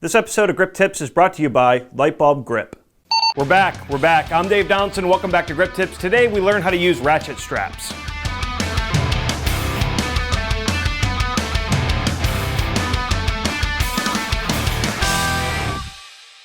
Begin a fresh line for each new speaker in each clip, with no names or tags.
This episode of Grip Tips is brought to you by Lightbulb Grip. We're back. I'm Dave Donaldson. Welcome back to Grip Tips. Today we learn how to use ratchet straps.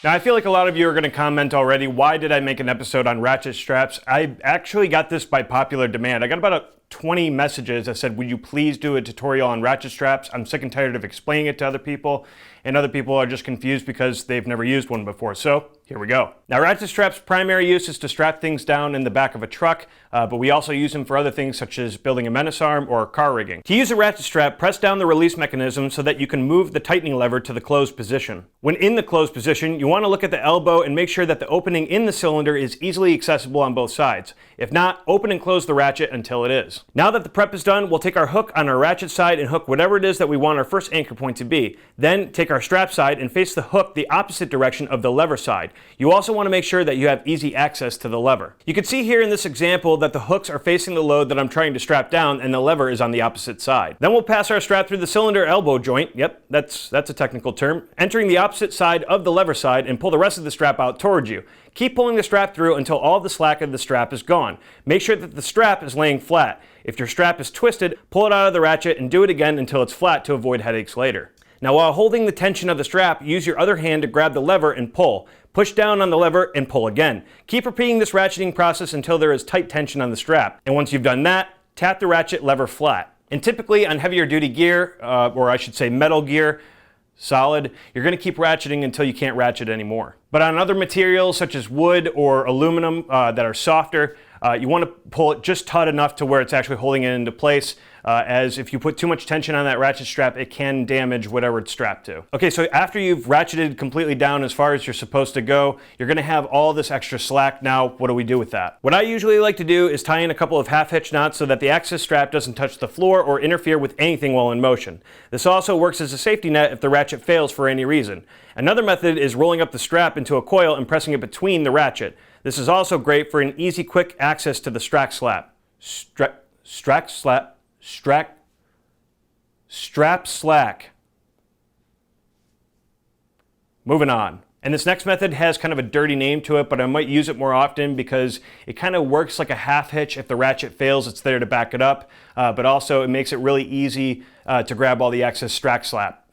Now, I feel like a lot of you are going to comment already, why did I make an episode on ratchet straps? I actually got this by popular demand. I got about 20 messages that said, would you please do a tutorial on ratchet straps? I'm sick and tired of explaining it to other people, and other people are just confused because they've never used one before. So here we go. Now, ratchet straps' primary use is to strap things down in the back of a truck, but we also use them for other things such as building a menace arm or car rigging. To use a ratchet strap, press down the release mechanism so that you can move the tightening lever to the closed position. When in the closed position, you want to look at the elbow and make sure that the opening in the cylinder is easily accessible on both sides. If not, open and close the ratchet until it is. Now that the prep is done, we'll take our hook on our ratchet side and hook whatever it is that we want our first anchor point to be. Then take our strap side and face the hook the opposite direction of the lever side. You also want to make sure that you have easy access to the lever. You can see here in this example that the hooks are facing the load that I'm trying to strap down and the lever is on the opposite side. Then we'll pass our strap through the cylinder elbow joint, yep, that's a technical term, entering the opposite side of the lever side and pull the rest of the strap out towards you. Keep pulling the strap through until all the slack of the strap is gone. Make sure that the strap is laying flat. If your strap is twisted, pull it out of the ratchet and do it again until it's flat to avoid headaches later. Now, while holding the tension of the strap, use your other hand to grab the lever and pull. Push down on the lever and pull again. Keep repeating this ratcheting process until there is tight tension on the strap. And once you've done that, tap the ratchet lever flat. And typically on heavier duty gear, or I should say metal gear, solid, you're going to keep ratcheting until you can't ratchet anymore. But on other materials such as wood or aluminum that are softer, you want to pull it just taut enough to where it's actually holding it into place, as if you put too much tension on that ratchet strap, it can damage whatever it's strapped to. Okay, so after you've ratcheted completely down as far as you're supposed to go, you're going to have all this extra slack. Now, what do we do with that? What I usually like to do is tie in a couple of half-hitch knots so that the access strap doesn't touch the floor or interfere with anything while in motion. This also works as a safety net if the ratchet fails for any reason. Another method is rolling up the strap into a coil and pressing it between the ratchet. This is also great for an easy, quick access to the strap slack. Moving on. And this next method has kind of a dirty name to it, but I might use it more often because it kind of works like a half hitch. If the ratchet fails, it's there to back it up, but also it makes it really easy to grab all the excess slap.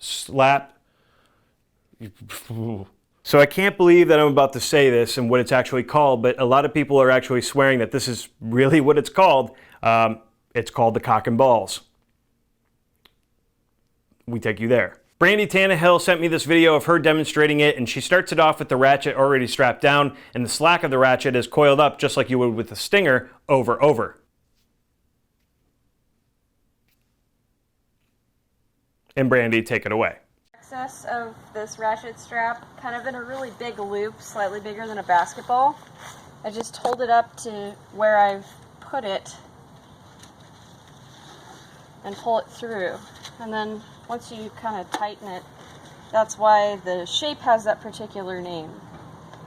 So I can't believe that I'm about to say this and what it's actually called, but a lot of people are actually swearing that this is really what it's called. It's called the cock and balls. We take you there. Brandy Tannehill sent me this video of her demonstrating it, and she starts it off with the ratchet already strapped down, and the slack of the ratchet is coiled up just like you would with a stinger over. And Brandy, take it away.
Excess of this ratchet strap, kind of in a really big loop, slightly bigger than a basketball. I just hold it up to where I've put it and pull it through. And then once you kind of tighten it, that's why the shape has that particular name.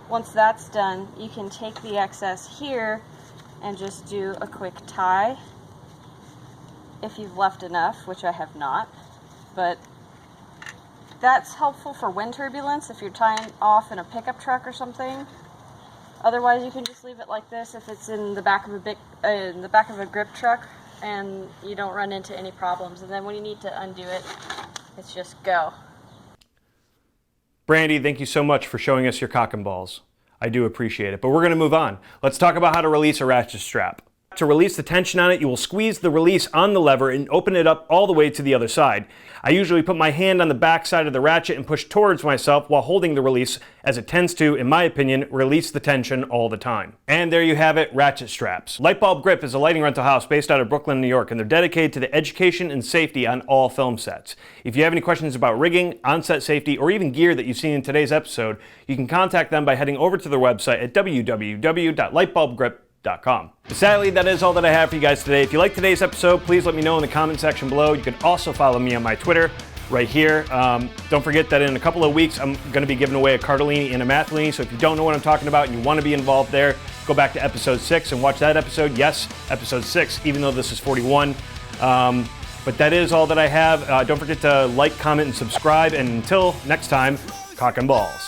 Once that's done, you can take the excess here and just do a quick tie if you've left enough, which I have not, but that's helpful for wind turbulence if you're tying off in a pickup truck or something. Otherwise, you can just leave it like this if it's in the back of a grip truck and you don't run into any problems. And then when you need to undo it, it's just go.
Brandy, thank you so much for showing us your cock and balls. I do appreciate it, but we're going to move on. Let's talk about how to release a ratchet strap. To release the tension on it, you will squeeze the release on the lever and open it up all the way to the other side. I usually put my hand on the back side of the ratchet and push towards myself while holding the release, as it tends to, in my opinion, release the tension all the time. And there you have it, ratchet straps. Lightbulb Grip is a lighting rental house based out of Brooklyn, New York, and they're dedicated to the education and safety on all film sets. If you have any questions about rigging, on-set safety, or even gear that you've seen in today's episode, you can contact them by heading over to their website at www.lightbulbgrip.com. Sadly, that is all that I have for you guys today. If you like today's episode, please let me know in the comment section below. You can also follow me on my Twitter right here. Don't forget that in a couple of weeks, I'm going to be giving away a Cardellini and a Mathlini. So if you don't know what I'm talking about and you want to be involved there, go back to episode 6 and watch that episode. Yes, episode 6, even though this is 41. But that is all that I have. Don't forget to like, comment, and subscribe. And until next time, Cock and balls.